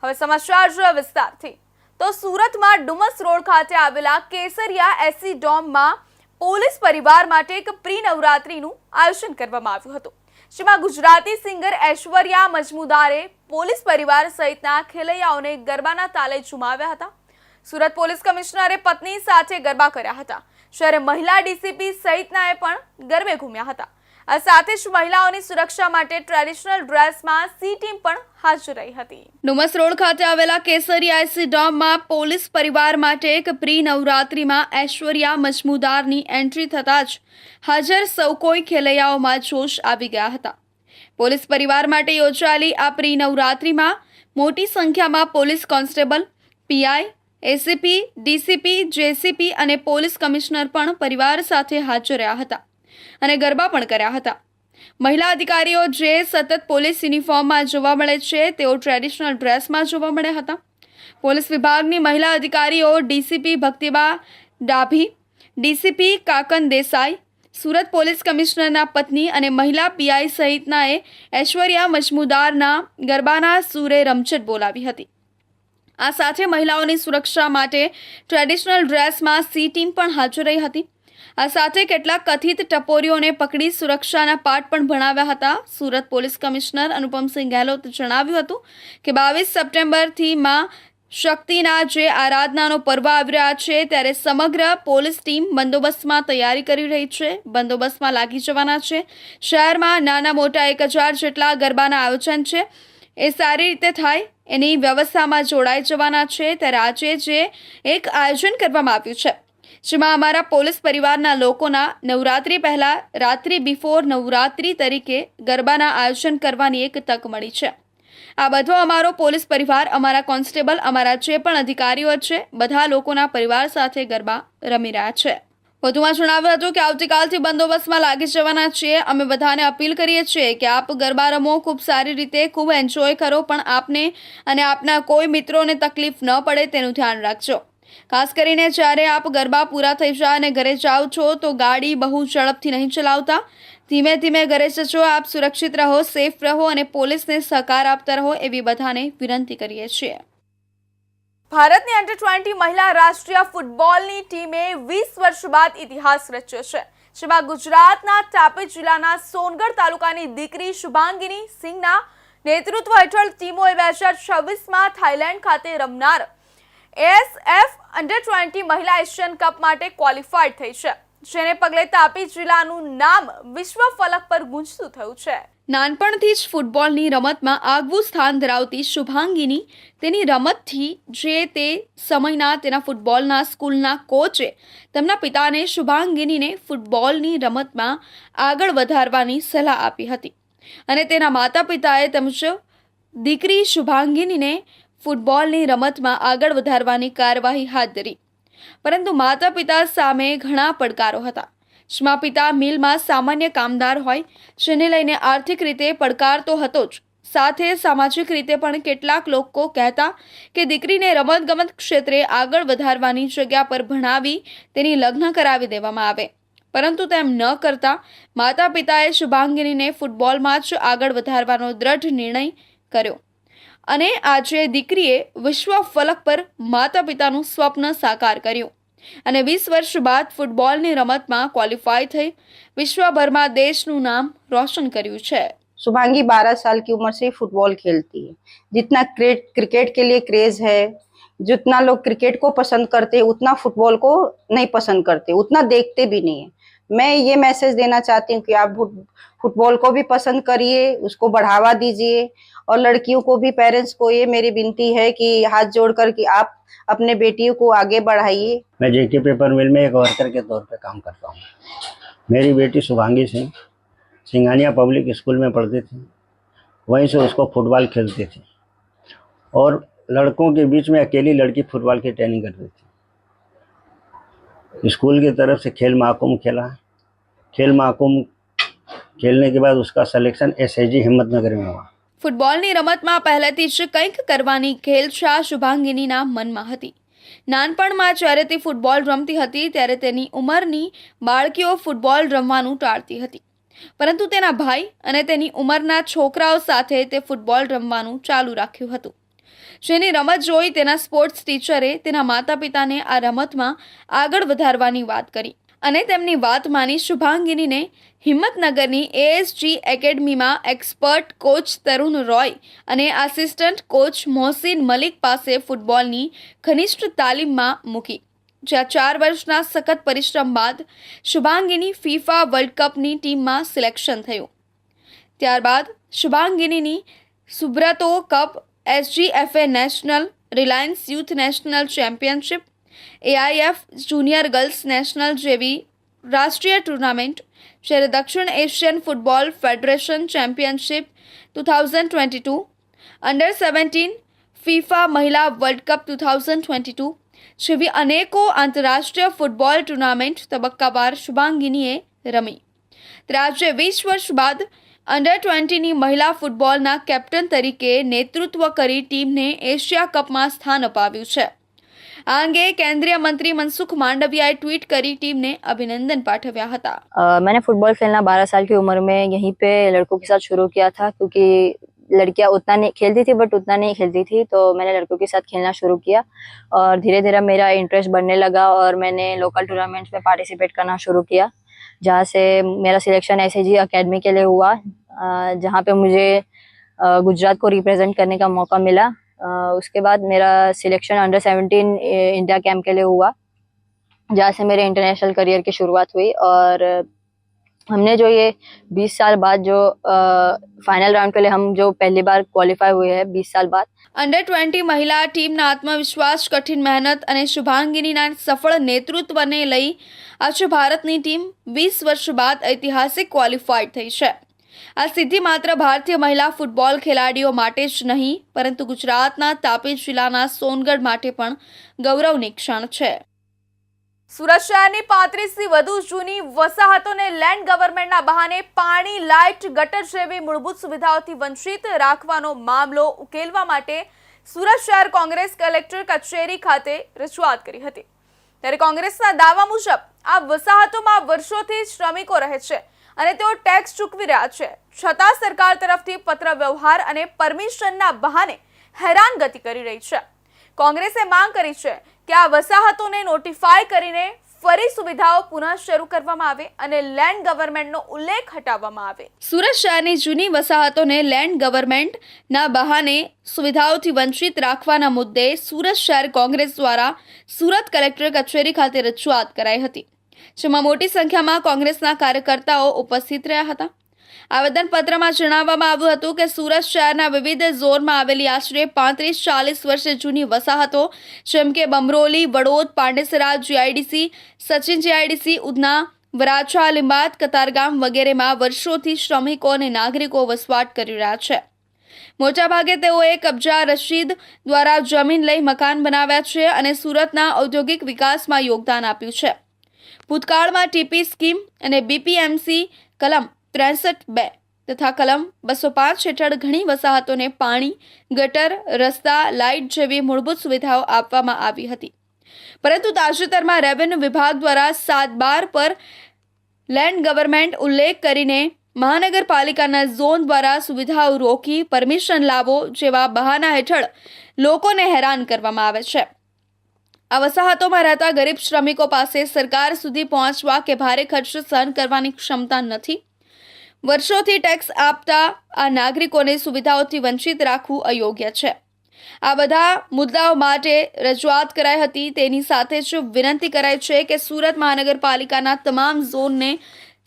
હવે સમાચાર જોઈએ વિસ્તારથી તો સુરતમાં ડુમસ રોડ ખાતે આવેલા કેસરિયા એસી ડોમમાં પોલીસ પરિવાર માટે એક પ્રી નવરાત્રીનું આયોજન કરવામાં આવ્યું હતું, જેમાં ગુજરાતી સિંગર ઐશ્વર્યા મજમુદારે પોલીસ પરિવાર સહિતના ખેલૈયાઓને ગરબાના તાલે ઝુમાવ્યા હતા। સુરત પોલીસ કમિશનરે પત્ની સાથે ગરબા કર્યા હતા, જ્યારે મહિલા ડીસીપી સહિતનાએ પણ ગરબે ઘૂમ્યા હતા। આ સાથે જ મહિલાઓની સુરક્ષા માટે ટ્રેડિશનલ ડ્રેસમાં સી ટીમ પણ હાજર રહી હતી। ડુમસ રોડ ખાતે આવેલા કેસરિયા એસી ડોમમાં પોલીસ પરિવાર માટે એક પ્રી નવરાત્રીમાં ઐશ્વર્યા મજમુદારની એન્ટ્રી થતાં જ હાજર સૌ કોઈ ખેલૈયાઓમાં જોશ આવી ગયા હતા। પોલીસ પરિવાર માટે યોજાયેલી આ પ્રી નવરાત્રીમાં મોટી સંખ્યામાં police constable, PI, ACP, DCP, JCP અને પોલીસ કમિશનર પણ પરિવાર સાથે હાજર રહ્યા હતા અને ગરબા પણ કર્યા હતા। મહિલા અધિકારીઓ જે સતત પોલીસ યુનિફોર્મમાં જોવા મળે છે, તેઓ ટ્રેડિશનલ ડ્રેસમાં જોવા મળ્યા હતા। પોલીસ વિભાગની મહિલા અધિકારીઓ DCP Bhaktiba Dabhi, DCP Kakan Desai, Surat police કમિશનરના પત્ની અને મહિલા પીઆઈ સહિતનાએ ઐશ્વર્યા મજમુદારના ગરબાના સૂરે રમઝટ બોલાવી હતી। આ સાથે મહિલાઓની સુરક્ષા માટે ટ્રેડિશનલ ડ્રેસમાં સી ટીમ પણ હાજર રહી હતી। આ સાથે કેટલાક કથિત ટપોરીઓને પકડી સુરક્ષાના પાઠ પણ ભણાવ્યા હતા। સુરત પોલીસ કમિશનર અનુપમસિંહ ગેહલોતે જણાવ્યું હતું કે 22 સપ્ટેમ્બરથી માં શક્તિના જે આરાધનાનો પર્વ આવી રહ્યા છે, ત્યારે સમગ્ર પોલીસ ટીમ બંદોબસ્તમાં તૈયારી કરી રહી છે, બંદોબસ્તમાં લાગી જવાના છે। શહેરમાં નાના મોટા 1000 જેટલા ગરબાના આયોજન છે, એ સારી રીતે થાય એની વ્યવસ્થામાં જોડાઈ જવાના છે। ત્યારે આજે જે એક આયોજન કરવામાં આવ્યું છે, જેમાં અમારા પોલીસ પરિવારના લોકોના નવરાત્રી પહેલા રાત્રિ બિફોર નવરાત્રી તરીકે ગરબાના આયોજન કરવાની એક તક મળી છે। આ બધો અમારો પોલીસ પરિવાર, અમારા કોન્સ્ટેબલ, અમારા જે પણ અધિકારીઓ છે, બધા લોકોના પરિવાર સાથે ગરબા રમી રહ્યા છે। વધુમાં જણાવ્યું હતું કે આવતીકાલથી બંદોબસ્તમાં લાગી જવાના છીએ। અમે બધાને અપીલ કરીએ છીએ કે આપ ગરબા રમો, ખૂબ સારી રીતે, ખૂબ એન્જોય કરો, પણ આપને અને આપના કોઈ મિત્રોને તકલીફ ન પડે તેનું ધ્યાન રાખજો। ખાસ કરીને જ્યારે આપ ગરબા પૂરા થઈ જાય અને ઘરે જાઓ છો તો ગાડી બહુ ઝડપથી નહીં ચલાવતા, ધીમે ધીમે ઘરે જજો। આપ સુરક્ષિત રહો, સેફ રહો અને પોલીસને સહકાર આપતા રહો એવી બધાને વિનંતી કરીએ છીએ। ભારતની અંડર-20 મહિલા રાષ્ટ્રીય ફૂટબોલની ટીમે 20 વર્ષ બાદ ઇતિહાસ રચ્યો છે, જેમાં ગુજરાતના તાપી જિલ્લાના સોનગઢ તાલુકાની દીકરી શુભાંગીની સિંહના નેતૃત્વ હેઠળ ટીમોએ 2026માં થાઇલેન્ડ ખાતે રમનાર એએસએફ અંડર-20 મહિલા એશિયન કપ માટે ક્વોલિફાઈડ થઈ છે, જેને પગલે તાપી જિલ્લાનું નામ વિશ્વ ફલક પર ગુંજતું થયું છે। નાનપણથી જ ફૂટબોલની રમતમાં આગવું સ્થાન ધરાવતી શુભાંગીની તેની રમતથી જે તે સમયના તેના ફૂટબોલના સ્કૂલના કોચે તેમના પિતાને શુભાંગીનીને ફૂટબોલની રમતમાં આગળ વધારવાની સલાહ આપી હતી અને તેના માતા પિતાએ તેમજ દીકરી શુભાંગીનીને ફૂટબોલની રમતમાં આગળ વધારવાની કાર્યવાહી હાથ ધરી, પરંતુ માતા પિતા સામે ઘણા પડકારો હતા, જેમાં પિતા મિલમાં સામાન્ય કામદાર હોય, જેને લઈને આર્થિક રીતે પડકાર તો હતો જ, સાથે સામાજિક રીતે પણ કેટલાક લોકો કહેતા કે દીકરીને રમતગમત ક્ષેત્રે આગળ વધારવાની જગ્યા પર ભણાવી તેની લગ્ન કરાવી દેવામાં આવે, પરંતુ તેમ ન કરતા માતા પિતાએ શુભાંગીનીને ફૂટબોલમાં જ આગળ વધારવાનો દ્રઢ નિર્ણય કર્યો અને આજે દીકરીએ વિશ્વ ફલક પર માતા પિતાનું સ્વપ્ન સાકાર કર્યું અને 20 વર્ષ બાદ ફૂટબોલની રમતમાં ક્વોલિફાઈ થઈ વિશ્વભરમાં દેશનું નામ રોશન કર્યું છે। शुभांगी 12 साल की उम्र से फुटबॉल खेलती है। जितना क्रिकेट के लिए क्रेज है, जितना लोग क्रिकेट को पसंद करते हैं, उतना फुटबॉल को नहीं पसंद करते, उतना देखते भी नहीं है। मैं ये मैसेज देना चाहती हूँ कि आप फुटबॉल को भी पसंद करिए, उसको बढ़ावा दीजिए और लड़कियों को भी, पेरेंट्स को ये मेरी विनती है कि हाथ जोड़कर कि आप अपने बेटियों को आगे बढ़ाइए। मैं जेके पेपर मिल में एक वर्कर के तौर पे काम करता हूँ। मेरी बेटी शुभांगी सिंह सिंघानिया पब्लिक स्कूल में पढ़ती थी, वहीं से उसको फुटबॉल खेलती थी और लड़कों के बीच में अकेली लड़की फुटबॉल की ट्रेनिंग करती थी। स्कूल की तरफ से खेल महाकुंभ खेला। खेल महाकुंभ खेलने के बाद उसका सिलेक्शन एसएजी हिम्मतनगर में हुआ। ફૂટબોલની રમતમાં પહેલેથી જ કંઈક કરવાની ખેલછા શુભાંગીનીના મનમાં હતી। નાનપણમાં જ્યારે તે ફૂટબોલ રમતી હતી ત્યારે તેની ઉંમરની બાળકીઓ ફૂટબોલ રમવાનું ટાળતી હતી, પરંતુ તેના ભાઈ અને તેની ઉંમરના છોકરાઓ સાથે તે ફૂટબોલ રમવાનું ચાલુ રાખ્યું હતું। જેની રમત જોઈ તેના સ્પોર્ટ્સ ટીચરે તેના માતા પિતાને આ રમતમાં આગળ વધારવાની વાત કરી અને તેમની વાત માની શુભાંગીનીને હિંમતનગરની એએસજી એકેડમીમાં એક્સપર્ટ કોચ તરુણ રોય અને આસિસ્ટન્ટ કોચ મોહસિન મલિક પાસે ફૂટબોલની ઘનિષ્ઠ તાલીમમાં મૂકી, જ્યાં 4 વર્ષના સખત પરિશ્રમ બાદ શુભાંગીની ફીફા વર્લ્ડ કપની ટીમમાં સિલેક્શન થયું. ત્યારબાદ શુભાંગીનીની Subroto Cup, SGFA national, Reliance youth national championship, AIF junior girls national જેવી રાષ્ટ્રીય ટુર્નામેન્ટ, જ્યારે દક્ષિણ Asian football federation championship 2022, under 17 FIFA મહિલા વર્લ્ડ કપ 2022 જેવી અનેકો આંતરરાષ્ટ્રીય ફૂટબોલ ટુર્નામેન્ટ તબક્કાવાર શુભાંગીનીએ રમી. આજે 20 વર્ષ બાદ અંડર 20ની મહિલા ફૂટબોલના કેપ્ટન તરીકે નેતૃત્વ કરી ટીમને એશિયા કપમાં સ્થાન અપાવ્યું છે. આ અંગે કેન્દ્રીય મંત્રી મનસુખ માંડવિયાએ ટ્વીટ કરી ટીમને અભિનંદન પાઠવ્યા હતા. मैंने फुटबॉल खेलना 12 साल की उम्र में यहीं पे लड़कों के साथ शुरू किया था, क्योंकि लड़कियां उतना नहीं खेलती थी बट उतना नहीं खेलती थी, तो मैंने लड़कों के साथ खेलना शुरू किया और धीरे धीरे मेरा इंटरेस्ट बढ़ने लगा और मैंने लोकल टूर्नामेंट्स में पार्टिसिपेट करना शुरू किया, जहाँ से मेरा सिलेक्शन एसएजी एकेडमी के लिए हुआ, जहाँ पे मुझे गुजरात को रिप्रेजेंट करने का मौका मिला. उसके बाद मेरा सिलेक्शन अंडर 17 इंडिया कैंप के लिए हुआ, जहाँ से मेरे इंटरनेशनल करियर की शुरुआत हुई. और हमने जो ये 20 साल बाद जो फाइनल राउंड के लिए हम जो पहली बार क्वालिफाई हुए हैं 20 साल बाद. અંડર 20 મહિલા ટીમના આત્મવિશ્વાસ, કઠિન મહેનત અને શુભાંગીનીના સફળ નેતૃત્વને લઈ આજે ભારતની ટીમ 20 વર્ષ બાદ ઐતિહાસિક ક્વોલિફાઈડ થઈ છે. આ સિદ્ધિ માત્ર ભારતીય મહિલા ફૂટબોલ ખેલાડીઓ માટે જ નહીં, પરંતુ ગુજરાતના તાપી જિલ્લાના સોનગઢ માટે પણ ગૌરવની ક્ષણ છે. સુરત શહેરની 35થી વધુ જૂની વસાહતોને લેન્ડ ગવર્મેન્ટના બહાને પાણી, લાઇટ, ગટર જેવી મૂળભૂત સુવિધાઓથી વંચિત રાખવાનો મામલો ઉકેલવા માટે સુરત શહેર કોંગ્રેસ કલેક્ટર કચેરી ખાતે રજૂઆત કરી હતી. ત્યારે કોંગ્રેસના દાવા મુજબ આ વસાહતોમાં વર્ષોથી શ્રમિકો રહે છે અને તેઓ ટેક્સ ચૂકવી રહ્યા છે, છતાં સરકાર તરફથી પત્ર વ્યવહાર અને પરમિશનના બહાને હેરાનગતિ કરી રહી છે. કોંગ્રેસે માંગ કરી છે કે આ વસાહતોને નોટિફાય કરીને ફરી સુવિધાઓ પુનઃ શરૂ કરવામાં આવે અને લેન્ડ ગવર્મેન્ટનો ઉલ્લેખ હટાવવામાં આવે. સુરત શહેરની જૂની વસાહતોને લેન્ડ ગવર્મેન્ટના બહાને સુવિધાઓથી વંચિત રાખવાના મુદ્દે સુરત શહેર કોંગ્રેસ દ્વારા સુરત કલેક્ટર કચેરી ખાતે રજૂઆત કરાઈ હતી, જેમાં મોટી સંખ્યામાં કોંગ્રેસના કાર્યકર્તાઓ ઉપસ્થિત રહ્યા હતા. આવેદનપત્રમાં જણાવવામાં આવ્યું હતું કે સુરત શહેરના વિવિધ ઝોનમાં આવેલી આશરે 35-40 વર્ષ જૂની વસાહતો જેમ કે બમરોલી, વડોદ, પાંડેસરા જીઆઈડીસી, સચિન જીઆઈડીસી, ઉધના, વરાછા, લીંબાદ, કતારગામ વગેરેમાં વર્ષોથી શ્રમિકો અને નાગરિકો વસવાટ કરી રહ્યા છે. મોટાભાગે તેઓએ કબજા રસીદ દ્વારા જમીન લઈ મકાન બનાવ્યા છે અને સુરતના ઔદ્યોગિક વિકાસમાં યોગદાન આપ્યું છે. ભૂતકાળમાં ટીપી સ્કીમ અને બીપીએમસી કલમ 63(2) તથા કલમ 205 હેઠળ ઘણી વસાહતોને પાણી, ગટર, રસ્તા, લાઇટ જેવી મૂળભૂત સુવિધાઓ આપવામાં આવી હતી, પરંતુ તાજેતરમાં રેવન્યુ વિભાગ દ્વારા 7/12 પર લેન્ડ ગવર્મેન્ટ ઉલ્લેખ કરીને મહાનગરપાલિકાના ઝોન દ્વારા સુવિધાઓ રોકી પરમિશન લાવો જેવા બહાના હેઠળ લોકોને હેરાન કરવામાં આવે છે. આ વસાહતોમાં રહેતા ગરીબ શ્રમિકો પાસે સરકાર સુધી પહોંચવા કે ભારે ખર્ચ સહન કરવાની ક્ષમતા નથી. વર્ષોથી ટેક્સ આપતા આ નાગરિકોને સુવિધાઓથી વંચિત રાખવું અયોગ્ય છે. આ બધા મુદ્દાઓ માટે રજૂઆત કરાઈ હતી. તેની સાથે જ વિનંતી કરાઈ છે કે સુરત મહાનગરપાલિકાના તમામ ઝોનને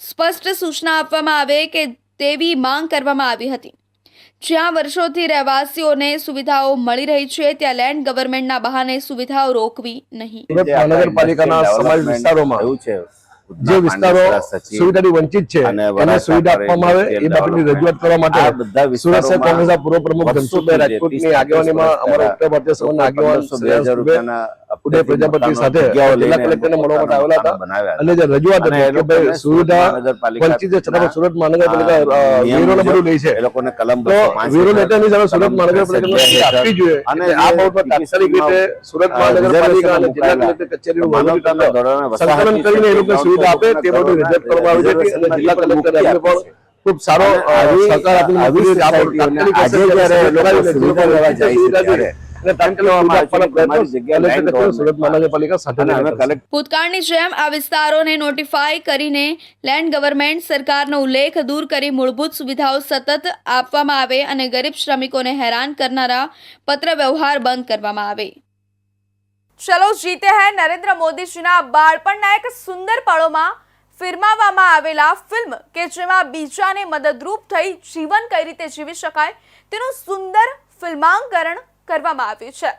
સ્પષ્ટ સૂચના આપવામાં આવે કે તેવી માંગ કરવામાં આવી હતી. જ્યાં વર્ષોથી રહેવાસીઓને સુવિધાઓ મળી રહી છે ત્યાં લેન્ડ ગવર્મેન્ટના બહાને સુવિધાઓ રોકવી નહીં. મહાનગરપાલિકાના સમાજ વિસ્તારોમાં એવું છે જે વિસ્તારો સુવિધાથી વંચિત છે એને સુવિધા આપવામાં આવે એ બાબતની રજૂઆત કરવા માટે સુરત શહેર કોંગ્રેસના પૂર્વ પ્રમુખ ધનસુખભાઈ રાજપૂતની આગેવાનીમાં અમારા ઉત્તર ભારતીય સંઘના આગેવાન શ્રેયસ દુબે, ઉદય પ્રજાપતિ સાથે જિલ્લા કલેક્ટરને મળવા માટે આવેલા હતા અને જે રજૂઆત હતી કે ભાઈ સુવિધા વંચિત છે છતાં સુરત મહાનગરપાલિકા વેરોને બધું લે છે, તો વેરો લેતાની સામે સુરત મહાનગરપાલિકાને આપવી જોઈએ અને આ બાબતમાં તાત્કાલિક રીતે સુરત મહાનગરપાલિકા અને જિલ્લા કલેક્ટર કચેરીનું સંકલન કરીને એ લોકોને સુવિધા આપે તે બધું રજૂઆત કરવામાં આવી હતી અને જિલ્લા કલેક્ટરે એમને પણ ખૂબ સારો સહકાર આપીને અને તાત્કાલિક સુવિધા આપવાના પ્રયત્નો કલેક્ટર કચેરી સુરત મહાનગરપાલિકા સાથે મળીને કરશે. ભૂતકાળની જેમ આ વિસ્તારોને નોટિફાઈ કરીને લેન્ડ ગવર્મેન્ટ સરકારનો ઉલ્લેખ દૂર કરી મૂળભૂત સુવિધાઓ સતત આપવામાં આવે અને ગરીબ શ્રમિકોને હેરાન કરનારા પત્ર વ્યવહાર બંધ કરવામાં આવે. ચલો જીતે હૈ નરેન્દ્ર મોદીજીના બાળપણના એક સુંદર પળોમાં ફિલ્માવવામાં આવેલા ફિલ્મ કે જેમાં બીજાને મદદરૂપ થઈ જીવન કઈ રીતે જીવી શકાય તેનું સુંદર ફિલ્માંકન કરવામાં આવ્યું છે,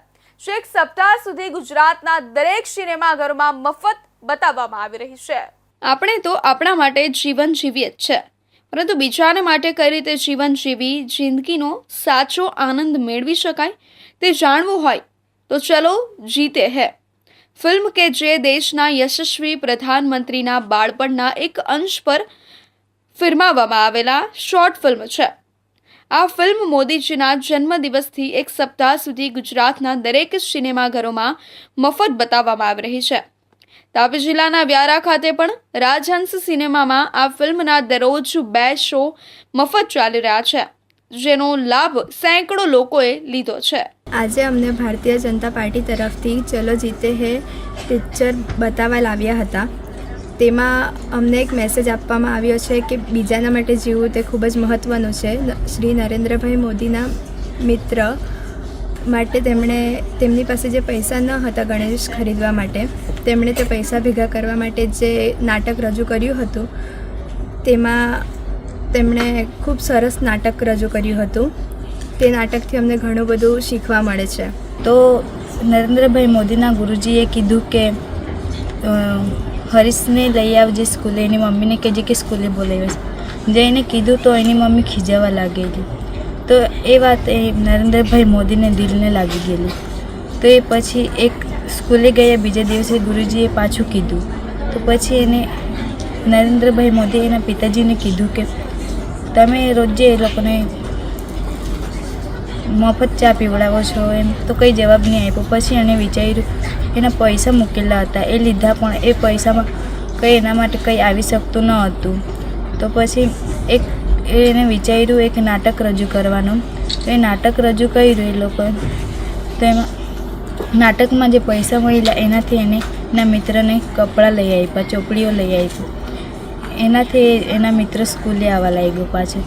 જે એક સપ્તાહ સુધી ગુજરાતના દરેક સિનેમાઘરોમાં મફત બતાવવામાં આવી રહી છે. આપણે તો આપણા માટે જીવન જીવીએ જ છે, પરંતુ બીજાને માટે કઈ રીતે જીવન જીવી જિંદગીનો સાચો આનંદ મેળવી શકાય તે જાણવું હોય તો ચલો જીતે હૈ ફિલ્મ કે જે દેશના યશસ્વી પ્રધાનમંત્રીના બાળપણના એક અંશ પર ફિલ્માવવામાં આવેલા શોર્ટ ફિલ્મ છે. આ ફિલ્મ મોદીજીના જન્મદિવસથી એક સપ્તાહ સુધી ગુજરાતના દરેક સિનેમાઘરોમાં મફત બતાવવામાં આવી રહી છે. તાપી જિલ્લાના વ્યારા ખાતે પણ રાજહંસ સિનેમામાં આ ફિલ્મના દરરોજ 2 શો મફત ચાલી રહ્યા છે, જેનો લાભ સેંકડો લોકોએ લીધો છે. આજે અમને ભારતીય જનતા પાર્ટી તરફથી ચલો જીતે હે પિક્ચર બતાવવા લાવ્યા હતા. તેમાં અમને એક મેસેજ આપવામાં આવ્યો છે કે બીજાના માટે જીવવું તે ખૂબ જ મહત્ત્વનું છે. શ્રી નરેન્દ્રભાઈ મોદીના મિત્ર માટે તેમની પાસે જે પૈસા ન હતા ગણેશ ખરીદવા માટે, તેમણે તે પૈસા ભેગા કરવા માટે જે નાટક રજૂ કર્યું હતું તેમાં તેમણે ખૂબ સરસ નાટક રજૂ કર્યું હતું. તે નાટકથી અમને ઘણું બધું શીખવા મળે છે. તો નરેન્દ્રભાઈ મોદીના ગુરુજીએ કીધું કે હરીશને લઈ આવજે સ્કૂલે, એની મમ્મીને કહેજે કે સ્કૂલે બોલાવ્યો છે. જઈને કીધું તો એની મમ્મી ખીજાવા લાગેલી. તો એ વાત એ નરેન્દ્રભાઈ મોદીને દિલને લાગી ગયેલી. તો એ પછી એક સ્કૂલે ગયા બીજા દિવસે ગુરુજીએ પાછું કીધું. તો પછી એને નરેન્દ્રભાઈ મોદીએ એના પિતાજીને કીધું કે તમે રોજે એ લોકોને મફત ચા પીવડાવો છો એમ. તો કંઈ જવાબ નહીં આપ્યો. પછી એને વિચાર્યું એના પૈસા મૂકેલા હતા એ લીધા, પણ એ પૈસામાં કંઈ એના માટે કંઈ આવી શકતું ન હતું. તો પછી એને વિચાર્યું એક નાટક રજૂ કરવાનું. તો એ નાટક રજૂ કર્યું એ લોકોએ. તો એમાં નાટકમાં જે પૈસા મળેલા એનાથી એને એના મિત્રને કપડાં લઈ આપ્યા, ચોપડીઓ લઈ આપી. એનાથી એના મિત્ર સ્કૂલે આવવા લાગ્યો પાછો.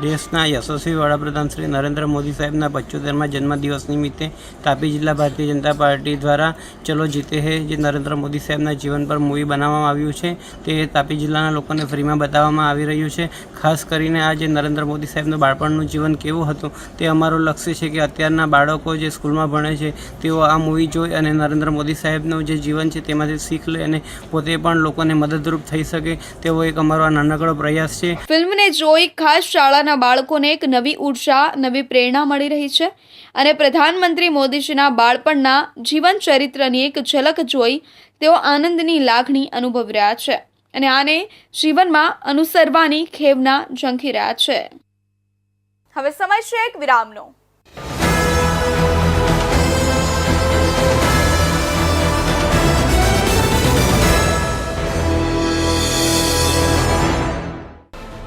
દેશના યશસ્વી વડાપ્રધાન શ્રી નરેન્દ્ર મોદી સાહેબના 75મા જન્મદિવસ નિમિત્તે તાપી જિલ્લા ભારતીય જનતા પાર્ટી દ્વારા ચલો જીતે હે જે નરેન્દ્ર મોદી સાહેબના જીવન પર મૂવી બનાવવામાં આવ્યું છે તે તાપી જિલ્લાના લોકોને ફ્રીમાં બતાવવામાં આવી રહ્યું છે. ખાસ કરીને આ જે નરેન્દ્ર મોદી સાહેબનું બાળપણનું જીવન કેવું હતું તે અમારું લક્ષ્ય છે કે અત્યારના બાળકો જે સ્કૂલમાં ભણે છે તેઓ આ મૂવી જોઈ અને નરેન્દ્ર મોદી સાહેબનું જે જીવન છે તેમાંથી શીખ લે અને પોતે પણ લોકોને મદદરૂપ થઈ શકે તેવો એક અમારો આ નાનકડો પ્રયાસ છે. ફિલ્મને જોઈ ખાસ શાળાના બાળકોને એક નવી ઉર્જા, નવી પ્રેરણા મળી રહી છે અને પ્રધાનમંત્રી મોદીજીના બાળપણના જીવન ચરિત્રની એક ઝલક જોઈ તેઓ આનંદની લાગણી અનુભવી રહ્યા છે અને આને જીવનમાં અનુસરવાની ખેવના ઝંખી રહ્યા છે. હવે સમય છે એક વિરામનો.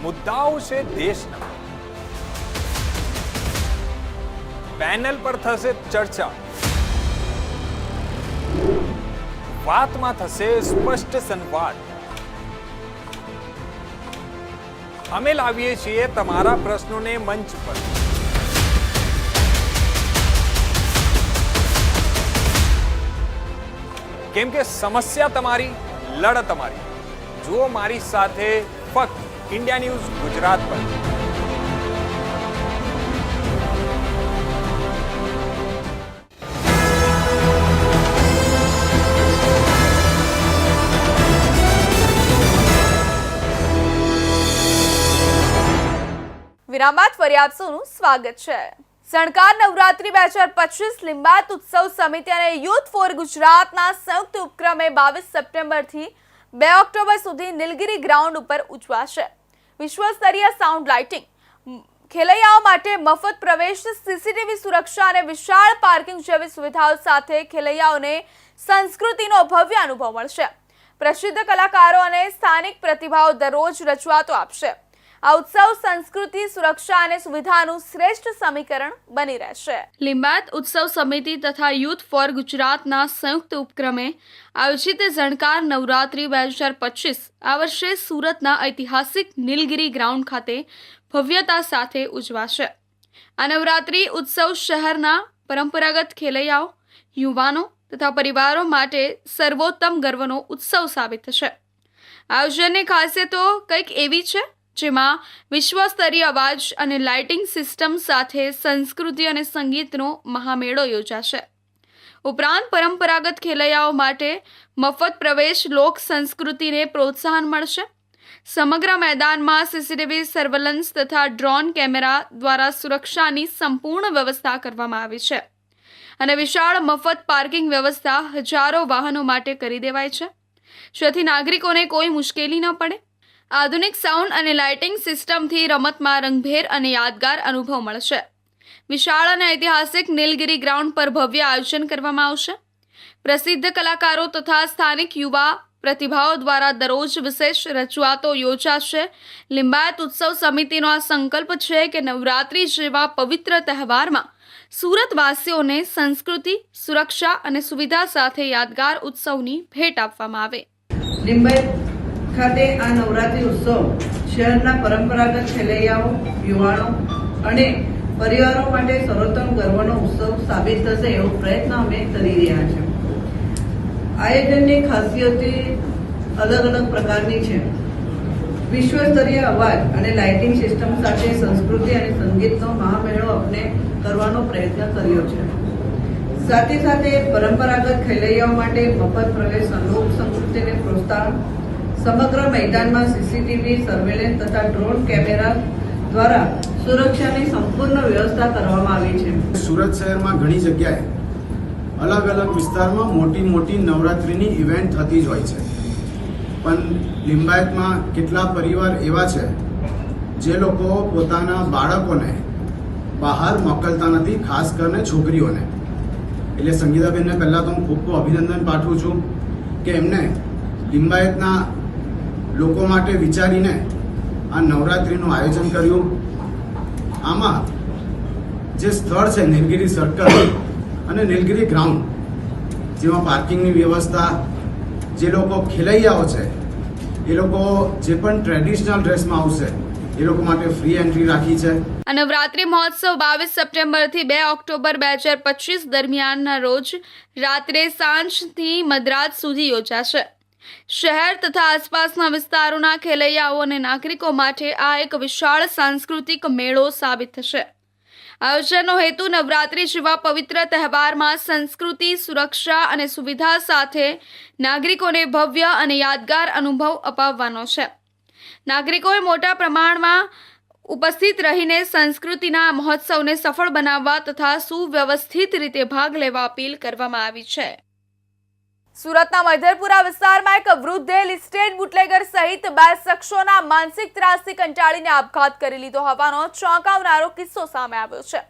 મુદ્દાઓ છે દેશના, પેનલ પર થશે ચર્ચા, વાતમાં થશે સ્પષ્ટ સંવાદ. અમે લાવીએ છીએ તમારા પ્રશ્નોને મંચ પર. કેમ કે સમસ્યા તમારી, લડત તમારી. જુઓ મારી સાથે ફક્ત इंडिया न्यूज गुजरात पर. વિરામ બાદ ફરી આપ સૌનું સ્વાગત છે. સણકાર નવરાત્રી 2025 લિંબાયત ઉત્સવ સમિતિ અને યુથ ફોર ગુજરાતના સંયુક્ત ઉપક્રમે 22 સપ્ટેમ્બરથી 2 ઓક્ટોબર સુધી નીલગિરી ગ્રાઉન્ડ ઉપર ઉજવાશે. વિશ્વસ્તરીય સાઉન્ડ લાઇટિંગ, ખેલૈયાઓ માટે મફત પ્રવેશ, સીસીટીવી સુરક્ષા અને વિશાળ પાર્કિંગ જેવી સુવિધાઓ સાથે ખેલૈયાઓને સંસ્કૃતિનો ભવ્ય અનુભવ મળશે. પ્રસિદ્ધ કલાકારો અને સ્થાનિક પ્રતિભાઓ દરરોજ રજૂઆતો આપશે. આ ઉત્સવ સંસ્કૃતિ, સુરક્ષા અને સુવિધાનું શ્રેષ્ઠ સમીકરણ બની રહેશે. લિંબાયત ઉત્સવ સમિતિ તથા યુથ ફોર ગુજરાતના સંયુક્ત ઉપક્રમે આયોજિત ઝણકાર નવરાત્રી 2025 આ વર્ષે સુરતના ઐતિહાસિક નીલગિરી ગ્રાઉન્ડ ખાતે ભવ્યતા સાથે ઉજવાશે. આ નવરાત્રી ઉત્સવ શહેરના પરંપરાગત ખેલૈયાઓ, યુવાનો તથા પરિવારો માટે સર્વોત્તમ ગર્વનો ઉત્સવ સાબિત થશે. આયોજનની ખાસિયતો કંઈક એવી છે જેમાં વિશ્વસ્તરીય અવાજ અને લાઇટિંગ સિસ્ટમ સાથે સંસ્કૃતિ અને સંગીતનો મહામેળો યોજાશે. ઉપરાંત પરંપરાગત ખેલૈયાઓ માટે મફત પ્રવેશ, લોક સંસ્કૃતિને પ્રોત્સાહન મળશે. સમગ્ર મેદાનમાં સીસીટીવી સર્વેલન્સ તથા ડ્રોન કેમેરા દ્વારા સુરક્ષાની સંપૂર્ણ વ્યવસ્થા કરવામાં આવી છે અને વિશાળ મફત પાર્કિંગ વ્યવસ્થા હજારો વાહનો માટે કરી દેવાય છે, જેથી નાગરિકોને કોઈ મુશ્કેલી ન પડે. આધુનિક સાઉન્ડ અને લાઇટિંગ સિસ્ટમથી રમતમાં રંગભેર અને યાદગાર અનુભવ મળશે. વિશાળ અને ઐતિહાસિક નીલગિરી ગ્રાઉન્ડ પર ભવ્ય આયોજન કરવામાં આવશે. પ્રસિદ્ધ કલાકારો તથા સ્થાનિક યુવા પ્રતિભાઓ દ્વારા દરરોજ વિશેષ રજૂઆતો યોજાશે. લિંબાયત ઉત્સવ સમિતિનો આ સંકલ્પ છે કે નવરાત્રી જેવા પવિત્ર તહેવારમાં સુરતવાસીઓને સંસ્કૃતિ, સુરક્ષા અને સુવિધા સાથે યાદગાર ઉત્સવની ભેટ આપવામાં આવે. લિંબાયત ખાતે આ નવરાત્રી ઉત્સવ શહેરના પરંપરાગત ખેલૈયાઓ, યુવાનો અને પરિવારો માટે સર્વોત્તમ ગર્વનો ઉત્સવ સાબિત થશે એવો પ્રયત્ન અમે કરી રહ્યા છીએ. આયોજનની ખાસિયતો અલગ અલગ પ્રકારની છે. વિશ્વસ્તરીય અવાજ અને લાઇટિંગ સિસ્ટમ સાથે સંસ્કૃતિ અને સંગીતનો મહામેળો આપણે કરવાનો પ્રયત્ન કર્યો છે. સાથે સાથે પરંપરાગત ખેલૈયાઓ માટે મફત પ્રવેશ, લોક સંસ્કૃતિને પ્રોત્સાહન, સમગ્ર મેદાનમાં સીસીટીવી સર્વેલન્સ તથા ડ્રોન કેમેરા દ્વારા સુરક્ષાની સંપૂર્ણ વ્યવસ્થા કરવામાં આવી છે. સુરત શહેરમાં ઘણી જગ્યાએ અલગ અલગ વિસ્તારમાં મોટી નવરાત્રિની ઇવેન્ટ થતી જ હોય છે, પણ લિંબાયતમાં કેટલા પરિવાર એવા છે જે લોકો પોતાના બાળકોને બહાર મોકલતા નથી, ખાસ કરીને છોકરીઓને. એટલે સંગીતાબેનને પહેલાં તો હું ખૂબ ખૂબ અભિનંદન પાઠવું છું કે એમને લિંબાયતના લોકો માટે વિચારીને આ નવરાત્રિનું આયોજન કર્યું. આમાં જે સ્થળ છે નીલગિરી સર્કલ અને નીલગિરી ગ્રાઉન્ડ, જેમાં પાર્કિંગની વ્યવસ્થા, જે લોકો ખેલૈયાઓ છે એ લોકો જે પણ ટ્રેડિશનલ ડ્રેસમાં આવશે એ લોકો માટે ફ્રી એન્ટ્રી રાખી છે. આ નવરાત્રી મહોત્સવ 22 સપ્ટેમ્બરથી 2 ઓક્ટોબર 2025 દરમિયાનના રોજ રાત્રે સાંજથી મધરાત સુધી યોજાશે. શહેર તથા આસપાસના વિસ્તારોના ખેલૈયાઓ અને નાગરિકો માટે આ એક વિશાળ સાંસ્કૃતિક મેળો સાબિત થશે. આયોજનનો હેતુ નવરાત્રી જેવા પવિત્ર તહેવારમાં સંસ્કૃતિ, સુરક્ષા અને સુવિધા સાથે નાગરિકોને ભવ્ય અને યાદગાર અનુભવ અપાવવાનો છે. નાગરિકોએ મોટા પ્રમાણમાં ઉપસ્થિત રહીને સંસ્કૃતિના મહોત્સવને સફળ બનાવવા તથા સુવ્યવસ્થિત રીતે ભાગ લેવા અપીલ કરવામાં આવી છે. સુરતના મૈધરપુરા વિસ્તારમાં એક વૃદ્ધે લિસ્ટેડ બુટલેગર સહિત 2 શખ્સોના માનસિક ત્રાસથી કંટાળીને આપઘાત કરી લીધો હોવાનો ચોંકાવનારો કિસ્સો સામે આવ્યો છે.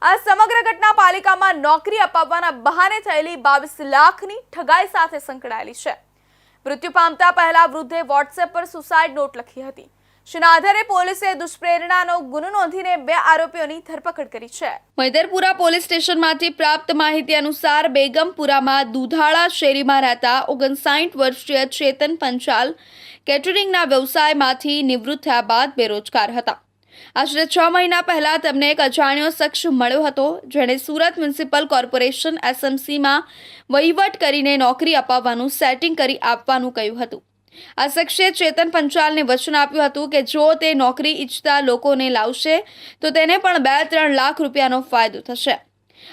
આ સમગ્ર ઘટના પાલિકામાં નોકરી અપાવવાના બહાને થયેલી 22 લાખની ઠગાઈ સાથે સંકળાયેલી છે. મૃત્યુ પામતા પહેલા વૃદ્ધે વોટ્સએપ પર સુસાઇડ નોટ લખી હતી. જેના આધારે પોલીસે દુષ્પ્રેરણાનો ગુનો નોંધીને 2 આરોપીઓની ધરપકડ કરી છે. મૈદરપુરા પોલીસ સ્ટેશનમાંથી પ્રાપ્ત માહિતી અનુસાર બેગમપુરામાં દુધાળા શેરીમાં રહેતા 59 વર્ષીય ચેતન પંચાલ કેટરિંગના વ્યવસાયમાંથી નિવૃત્ત થયા બાદ બેરોજગાર હતા. આશરે 6 મહિના પહેલા તેમને એક અજાણ્યો શખ્સ મળ્યો હતો, જેણે સુરત મ્યુનિસિપલ કોર્પોરેશન SMCમાં વહીવટ કરીને નોકરી અપાવવાનું સેટિંગ કરી આપવાનું કહ્યું હતું. આ શખ્સે ચેતન પંચાલને વચન આપ્યું હતું કે જો તે નોકરી ઈચ્છતા લોકોને લાવશે તો તેને પણ 2-3 લાખ રૂપિયાનો ફાયદો થશે.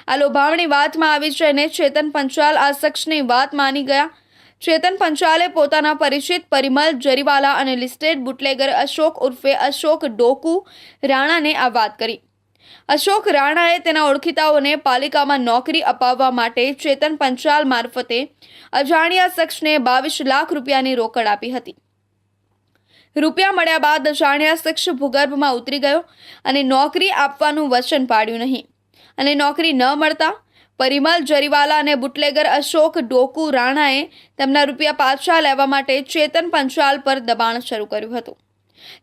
આ લોભામણી વાતમાં આવી જઈને ચેતન પંચાલ આ શખ્સની વાત માની ગયા. ચેતન પંચાલે પોતાના પરિચિત પરિમલ જરીવાલા અને લિસ્ટેડ બુટલેગર અશોક ઉર્ફે અશોક ડોકુ રાણાને આ વાત કરી. અશોક રાણાએ તેના ઓળખીતાઓને પાલિકામાં નોકરી અપાવવા માટે ચેતન પંચાલ મારફતે અજાણ્યા શખ્સને 22 લાખ રૂપિયાની રોકડ આપી હતી. રૂપિયા મળ્યા બાદ અજાણ્યા શખ્સ ભૂગર્ભમાં ઉતરી ગયો અને નોકરી આપવાનું વચન પાડ્યું નહીં. અને નોકરી ન મળતા પરિમલ જરીવાલા અને બુટલેગર અશોક ડોકુ રાણાએ તેમના રૂપિયા પાછા લેવા માટે ચેતન પંચાલ પર દબાણ શરૂ કર્યું હતું.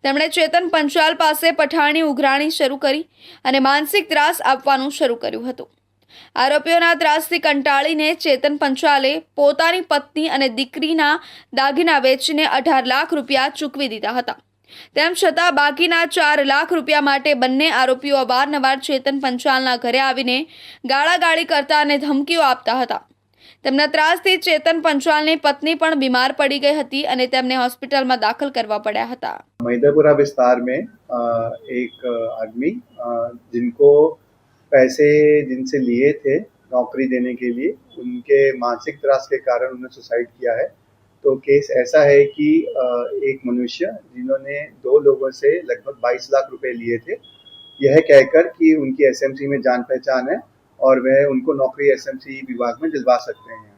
તેમણે ચેતન પંચાલ પાસે પઠાણી ઉઘરાણી શરૂ કરી અને માનસિક ત્રાસ આપવાનું શરૂ કર્યું હતું. આરોપીઓના ત્રાસથી કંટાળીને ચેતન પંચાલે પોતાની પત્ની અને દીકરીના દાગીના વેચીને 18 લાખ રૂપિયા ચૂકવી દીધા હતા. તેમ છતાં બાકીના 4 લાખ રૂપિયા માટે બંને આરોપીઓ અવારનવાર ચેતન પંચાલના ઘરે આવીને ગાળાગાળી કરતા અને ધમકીઓ આપતા હતા. તેમના ત્રાસથી ચેતન પંચાલની પત્ની પણ બીમાર પડી ગઈ હતી અને તેમને હોસ્પિટલમાં દાખલ કરવા પડ્યા હતા. मैदरपुरा विस्तार में एक आदमी जिनको पैसे जिनसे लिए थे नौकरी देने के लिए, उनके मानसिक त्रास के कारण उन्होंने सुसाइड किया है. तो केस ऐसा है कि एक मनुष्य जिन्होंने 2 लोगों से लगभग 22 लाख रुपए लिए थे, यह कहकर कि उनकी एसएमसी में जान पहचान है और वह उनको नौकरी एसएमसी विभाग में दिलवा सकते हैं,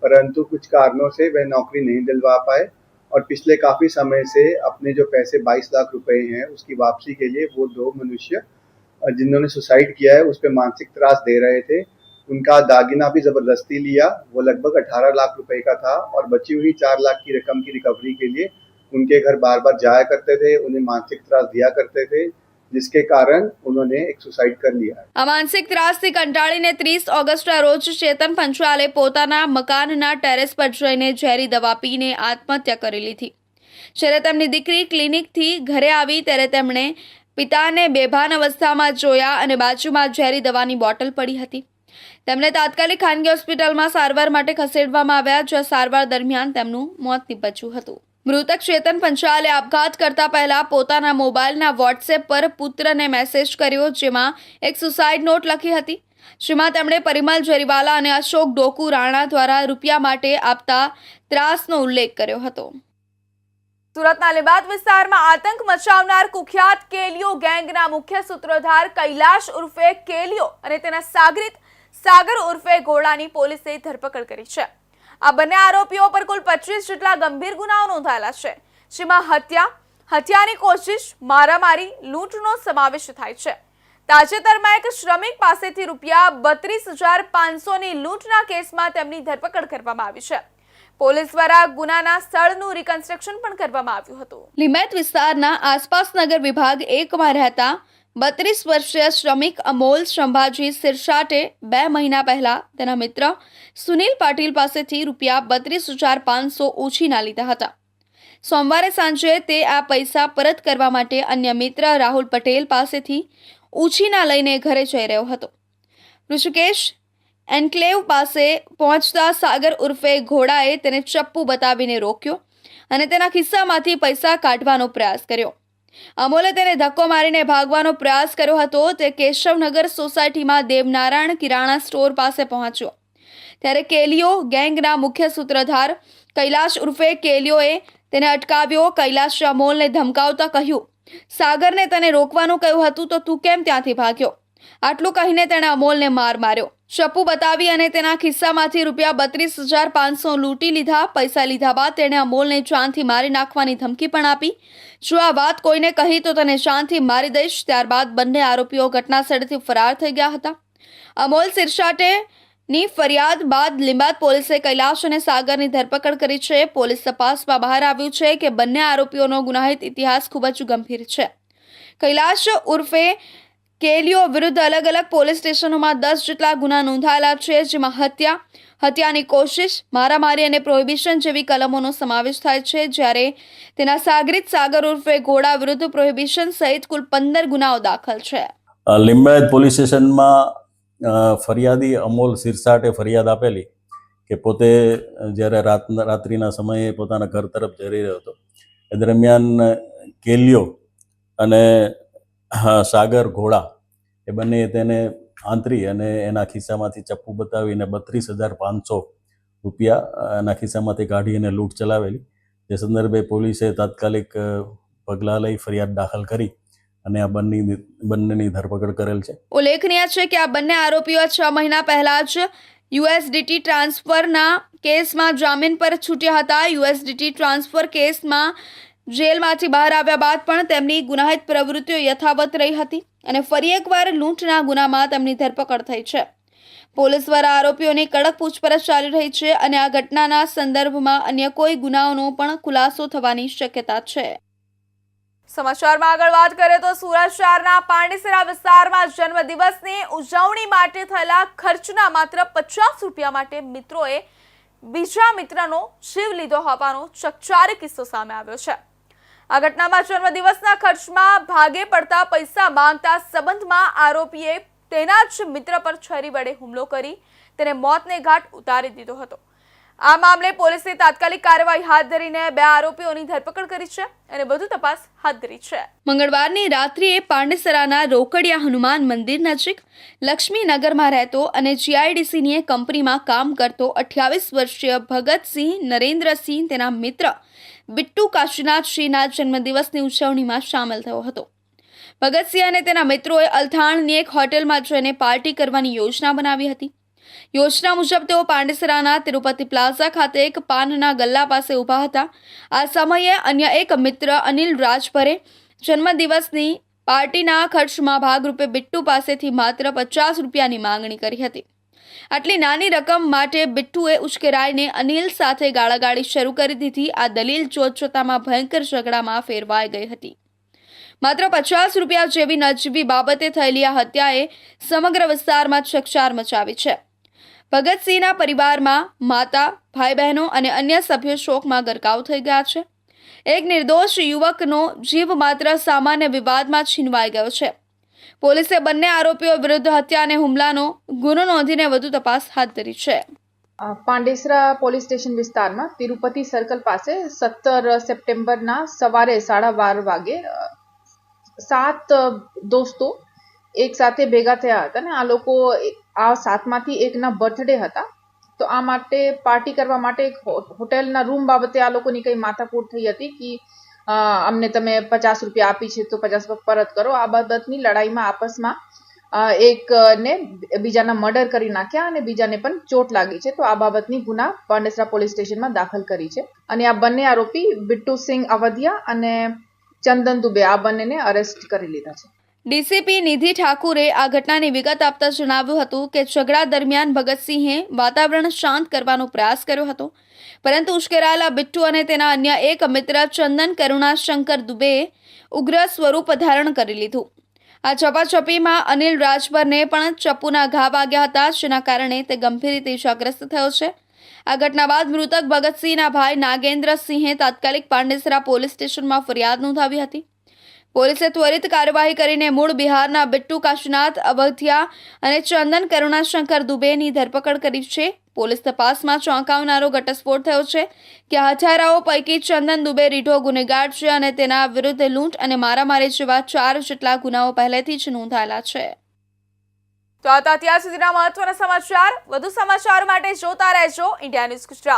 परंतु कुछ कारणों से वह नौकरी नहीं दिलवा पाए और पिछले काफ़ी समय से अपने जो पैसे 22 लाख रुपए हैं उसकी वापसी के लिए वो 2 मनुष्य जिन्होंने सुसाइड किया है उस पर मानसिक त्रास दे रहे थे. उनका दागिना भी ज़बरदस्ती लिया, वो लगभग 18 लाख रुपए का था और बची हुई 4 लाख की रकम की रिकवरी के लिए उनके घर बार बार जाया करते थे, उन्हें मानसिक त्रास दिया करते थे, जिसके कारण उन्होंने एक सुसाइड कर लिया. આ માનસિક ત્રાસથી કંટાળીને 30 ઓગસ્ટના રોજ ચેતન પંચાલે પોતાના મકાનના ટેરેસ પર જઈને ઝેરી દવા પીને આત્મહત્યા કરી લીધી. જ્યારે તેમની દીકરી ક્લિનિકથી ઘરે આવી ત્યારે તેમણે પિતાને બેભાન અવસ્થામાં જોયા અને બાજુમાં ઝેરી દવાની બોટલ પડી હતી. તેમને તાત્કાલિક ખાનગી હોસ્પિટલમાં સારવાર માટે ખસેડવામાં આવ્યા, જ્યાં સારવાર દરમિયાન તેમનું મોત નીપજ્યું હતું. મૃતક ચેતન પંચાલે આપઘાત કરતા પહેલા પોતાના મોબાઈલના વોટ્સએપ પર પુત્રને મેસેજ કર્યો, જેમાં એક સુસાઇડ નોટ લખી હતી, જેમાં તેમણે પરિમલ જરીવાલા અને અશોક ડોકુ રાણા દ્વારા રૂપિયા માટે આપતા ત્રાસનો ઉલ્લેખ કર્યો હતો. સુરતના લીંબાદ વિસ્તારમાં આતંક મચાવનાર કુખ્યાત કેલિયો ગેંગના મુખ્ય સૂત્રધાર કૈલાશ ઉર્ફે કેલિયો અને તેના સાગરીત સાગર ઉર્ફે ઘોડાની પોલીસે ધરપકડ કરી છે. આ બંને આરોપીઓ પર કુલ 25 જેટલા ગંભીર ગુનાઓ નોંધાયેલા છે, જેમાં હત્યાની કોશિશ, મારામારી, લૂંટનો સમાવેશ થાય છે. તાજેતરમાં એક શ્રમિક પાસેથી રૂપિયા 32,500ની લૂંટના કેસમાં તેમની ધરપકડ કરવામાં આવી છે. પોલીસ દ્વારા ગુનાના સ્થળનું રિકન્સ્ટ્રક્શન પણ કરવામાં આવ્યું હતું. લીંબાયત વિસ્તારના આસપાસ નગર વિભાગ 1માં રહેતા 32 વર્ષીય શ્રમિક અમોલ સંભાજી સિરસાટે 2 મહિના પહેલા તેના મિત્ર સુનિલ પાટીલ પાસેથી રૂપિયા 32,500 ઉછીના લીધા હતા. સોમવારે સાંજે તે આ પૈસા પરત કરવા માટે અન્ય મિત્ર રાહુલ પટેલ પાસેથી ઉછીના લઈને ઘરે જઈ રહ્યો હતો. ઋષિકેશ એન્કલેવ પાસે પહોંચતા સાગર ઉર્ફે ઘોડાએ તેને ચપ્પુ બતાવીને રોક્યો અને તેના ખિસ્સામાંથી પૈસા કાઢવાનો પ્રયાસ કર્યો. અમોલે તેને ધક્કો મારીને ભાગવાનો પ્રયાસ કર્યો હતો. તે કેશવનગર સોસાયટીમાં દેવનારાયણ કિરાણા સ્ટોર પાસે પહોંચ્યો ત્યારે કેલિયો ગેંગના મુખ્ય સૂત્રધાર કૈલાશ ઉર્ફે કેલિયોએ તેને અટકાવ્યો. કૈલાશે અમોલને ધમકાવતા કહ્યું, સાગરને તને રોકવાનું કહ્યું હતું તો તું કેમ ત્યાંથી ભાગ્યો? આટલું કહીને તેણે અમોલને માર માર્યો. ચપ્પુ બતાવી અને તેના ખિસ્સામાંથી રૂપિયા 32,500 લૂંટી લીધા. પૈસા લીધા બાદ તેણે અમોલને જાનથી મારી નાખવાની ધમકી પણ આપી. જો આ વાત કોઈને કહી તો તને જાનથી મારી દઈશ. ત્યારબાદ બંને આરોપીઓ ઘટના સ્થળેથી ફરાર થઈ ગયા હતા. અમોલ સિરસાટેની ફરિયાદ બાદ લીંબાદ પોલીસે કૈલાશ અને સાગરની ધરપકડ કરી છે. પોલીસ તપાસમાં બહાર આવ્યું છે કે બંને આરોપીઓનો ગુનાહિત ઇતિહાસ ખૂબ જ ગંભીર છે. કૈલાશ ઉર્ફે કેલિયો વિરુદ્ધ અલગ અલગ પોલીસ સ્ટેશનોમાં 10 જેટલા ગુના નોંધાયેલા છે, જેમાં હત્યાની કોશિશ, મારામારી અને પ્રોહિબિશન જેવી કલમોનો સમાવેશ થાય છે. જ્યારે તેના સાગરીત સાગર ઉર્ફે ઘોડા વિરુદ્ધ પ્રોહિબિશન સહિત કુલ 15 ગુનાઓ દાખલ છે. લીંબાયત પોલીસ સ્ટેશનમાં ફરિયાદી અમોલ સિરસાટે ફરિયાદ આપેલી કે પોતે જ્યારે રાત્રિના સમયે પોતાના ઘર તરફ જઈ રહ્યો હતો, એ દરમિયાન કેલિયો અને સાગર ઘોડા એ બંને તેને આંતરી અને એના ખિસ્સામાંથી ચપ્પુ બતાવીને 32,500 રૂપિયા એના ખિસ્સામાંથી કાઢી અને લૂંટ ચલાવેલી. જે સંદર્ભે પોલીસે તાત્કાલિક પગલાં લઈ ફરિયાદ દાખલ કરી અને આ બંનેની ધરપકડ કરેલ છે. ઉલ્લેખનીય છે કે આ બંને આરોપીઓ 6 મહિના પહેલા જ યુએસડીટી ટ્રાન્સફરના કેસમાં જામીન પર છૂટ્યા હતા. યુએસડીટી ટ્રાન્સફર કેસમાં જેલમાંથી બહાર આવ્યા બાદ પણ તેમની ગુનાહિત પ્રવૃત્તિઓ યથાવત રહી હતી અને ફરી એકવાર લૂંટના ગુનામાં તેમની ધરપકડ થઈ છે. પોલીસ દ્વારા આરોપીઓની કડક પૂછપરછ ચાલી રહી છે અને આ ઘટનાના સંદર્ભમાં અન્ય કોઈ ગુનાઓનો પણ ખુલાસો થવાની શક્યતા છે. સમાચારમાં આગળ વાત કરીએ તો સુરત શહેરના પાંડેસરા વિસ્તારમાં જન્મદિવસની ઉજવણી માટે થયેલા ખર્ચના માત્ર 50 રૂપિયા માટે મિત્રોએ બીજા મિત્રનો જીવ લીધો હોવાનો ચકચારી કિસ્સો સામે આવ્યો છે. આ ઘટનામાં જન્મદિવસના ખર્ચમાં ભાગે પડતા પૈસા માંગતા સંબંધમાં આરોપીએ તેના જ મિત્ર પર છરી વડે હુમલો કરી તેને મોતને ઘાટ ઉતારી દીધો હતો. આ મામલે પોલીસે તાત્કાલિક કાર્યવાહી હાથ ધરીને 2 આરોપીઓની ધરપકડ કરી છે અને વધુ તપાસ હાથ ધરી છે. મંગળવારની રાત્રિએ પાંડેસરાના રોકડિયા હનુમાન મંદિર નજીક લક્ષ્મીનગરમાં રહેતો અને GIDCની કંપનીમાં કામ કરતો 28 વર્ષીય ભગતસિંહ નરેન્દ્રસિંહ તેના મિત્ર બિટ્ટુ કાશીનાથસિંહના જન્મદિવસની ઉજવણીમાં સામેલ થયો હતો. ભગતસિંહ અને તેના મિત્રોએ અલથાણની એક હોટેલમાં જઈને પાર્ટી કરવાની યોજના બનાવી હતી. યોજના મુજબ તેઓ પાંડેસરાના તિરુપતિ પ્લાઝા ખાતે એક પાનના ગલ્લા પાસે ઊભા હતા. આ સમયે અન્ય એક મિત્ર અનિલ રાજભરે જન્મદિવસની પાર્ટીના ખર્ચમાં ભાગરૂપે બિટ્ટુ પાસેથી માત્ર 50 રૂપિયાની માંગણી કરી હતી. આટલી નાની રકમ માટે બિટ્ટુએ ઉશ્કેરાઈને અનિલ સાથે ગાળાગાળી શરૂ કરી દીધી. આ દલીલ જોતજોતામાં ભયંકર ઝઘડામાં ફેરવાઈ ગઈ હતી. માત્ર 50 રૂપિયા જેવી નજીવી બાબતે થયેલી આ હત્યાએ સમગ્ર વિસ્તારમાં ચકચાર મચાવી છે. ભગતસિંહના પરિવારમાં માતા, ભાઈ બહેનો અને અન્ય સભ્યો શોકમાં ગરકાવ થઈ ગયા છે. એક નિર્દોષ યુવકનો જીવ માત્ર સામાન્ય વિવાદમાં છીનવાઈ ગયો છે. પોલીસે બંને આરોપીઓ વિરુદ્ધ હત્યા અને હુમલાનો ગુનો નોંધીને વધુ તપાસ હાથ ધરી છે. પાંડેસરા પોલીસ સ્ટેશન વિસ્તારમાં તિરુપતિ સર્કલ પાસે 17 સપ્ટેમ્બરના સવારે 12:30 વાગે 7 દોસ્તો એક સાથે ભેગા થયા હતા અને આ લોકો આ 7માંથી એકના બર્થડે હતા. તો આ માટે પાર્ટી કરવા માટે એક હોટેલના રૂમ બાબતે આ લોકોની કંઈ માથાકૂટ થઈ હતી કે અમને તમે 50 રૂપિયા આપી છે તો 50 પરત કરો. આ બાબતની લડાઈમાં આપસમાં એકને બીજાના મર્ડર કરી નાખ્યા અને બીજાને પણ ચોટ લાગી છે. તો આ બાબતની ગુના પાંડેસરા પોલીસ સ્ટેશનમાં દાખલ કરી છે અને આ બંને આરોપી બિટ્ટુ સિંહ અવધિયા અને ચંદન દુબે આ બંનેને અરેસ્ટ કરી લીધા છે. ડીસીપી નિધિ ઠાકુરે આ ઘટનાની વિગત આપતા જણાવ્યું હતું કે ઝઘડા દરમિયાન ભગતસિંહે વાતાવરણ શાંત કરવાનો પ્રયાસ કર્યો હતો, પરંતુ ઉશ્કેરાયેલા બિટ્ટુ અને તેના અન્ય એક મિત્ર ચંદન કરુણાશંકર દુબેએ ઉગ્ર સ્વરૂપ ધારણ કરી લીધું. આ ઝપાઝપીમાં અનિલ રાજભરને પણ ચપ્પુના ઘા વાગ્યા હતા, જેના કારણે તે ગંભીર રીતે ઇજાગ્રસ્ત થયો છે. આ ઘટના બાદ મૃતક ભગતસિંહના ભાઈ નાગેન્દ્રસિંહે તાત્કાલિક પાંડેસરા પોલીસ સ્ટેશનમાં ફરિયાદ નોંધાવી હતી. પોલીસે ત્વરિત કાર્યવાહી કરીને મૂળ બિહારના બિટ્ટુ કાશીનાથ અવધિયા અને ચંદન કરુણાશંકર દુબેની ધરપકડ કરી છે. પોલીસ તપાસમાં ચોંકાવનારો ઘટસ્ફોટ થયો છે કે હત્યારાઓ પૈકી ચંદન દુબે રીઢો ગુનેગાર છે અને તેના વિરુદ્ધ લૂંટ અને મારામારી જેવા 4 જેટલા ગુનાઓ પહેલેથી જ નોંધાયેલા છે. તો આ હતા અત્યાર સુધીના મહત્વના સમાચાર. વધુ સમાચાર માટે જોતા રહેજો ઇન્ડિયા ન્યૂઝ ગુજરાત.